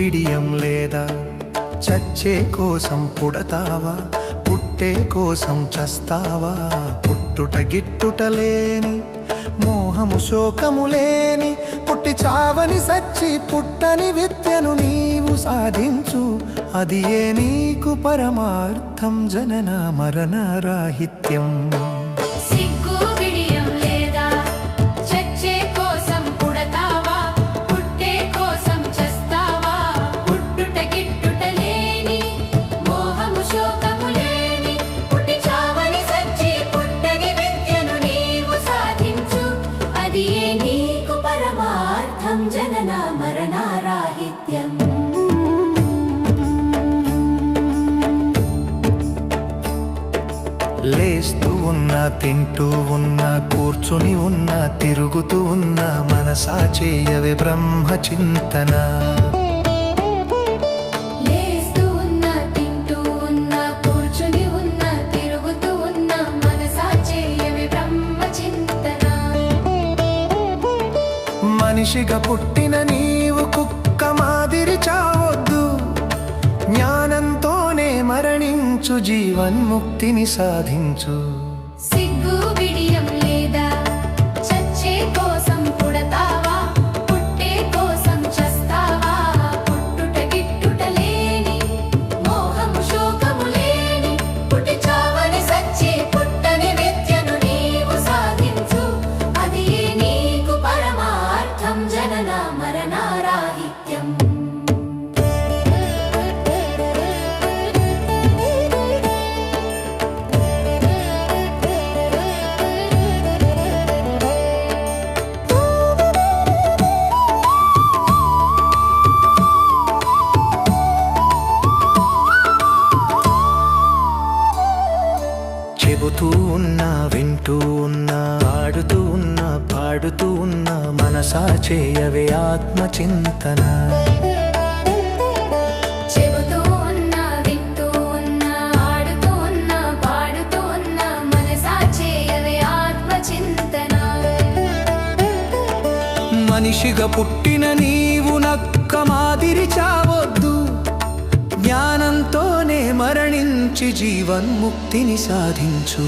బిడియం లేదా? చచ్చే కోసం పుడతావా, పుట్టే కోసం చస్తావా? పుట్టుట గిట్టుట లేని, మోహము శోకము లేని, పుట్టి చావని సచ్చి పుట్టని విద్యను నీవు సాధించు. అది ఏ నీకు పరమార్థం, జనన మరణ రాహిత్యం. జనన మరణ రాహిత్యం. లేస్తూ ఉన్నా, తింటూ ఉన్నా, కూర్చుని ఉన్నా, తిరుగుతూ ఉన్నా, మనసా చేయవే బ్రహ్మ చింతన. లేస్తూ ఉన్నా, తింటూ ఉన్నా, కూర్చుని ఉన్నా, తిరుగుతూ ఉన్నా, మనసా చేయవే బ్రహ్మ చింతన. మనిషిగా పుట్టిన నీవు కుక్క మాదిరి చావొద్దు. జ్ఞానంతోనే మరణించు, జీవన్ముక్తిని సాధించు. సిగ్గు బిడియం లేదా? చచ్చే కోసం పుడతావా, పుట్టే కోసం చస్తావా? పుట్టుట గిట్టుట లేని, మోహము శోకము లేని, పుట్టి చావని సచ్చి పుట్టని విద్యను నీవు సాధించు. అది నీకు పరమార్థం, జనన మరణ రాహిత్యం. చెబుతూ ఉన్నా, వింటూ ఉన్నా, ఆడుతూ ఉన్నా, పాడుతూ ఉన్నా, మనసా చేయవే ఆత్మచింతన. చెబుతూ ఉన్నా, వింటూ ఉన్నా, ఆడుతూ ఉన్నా, పాడుతూ ఉన్నా, మనసా చేయవే ఆత్మచింతన. మనిషిగా పుట్టిన నీవు నక్క మాదిరి చావొద్దు. జ్ఞానంతోనే మరణించి జీవన్ముక్తిని సాధించు.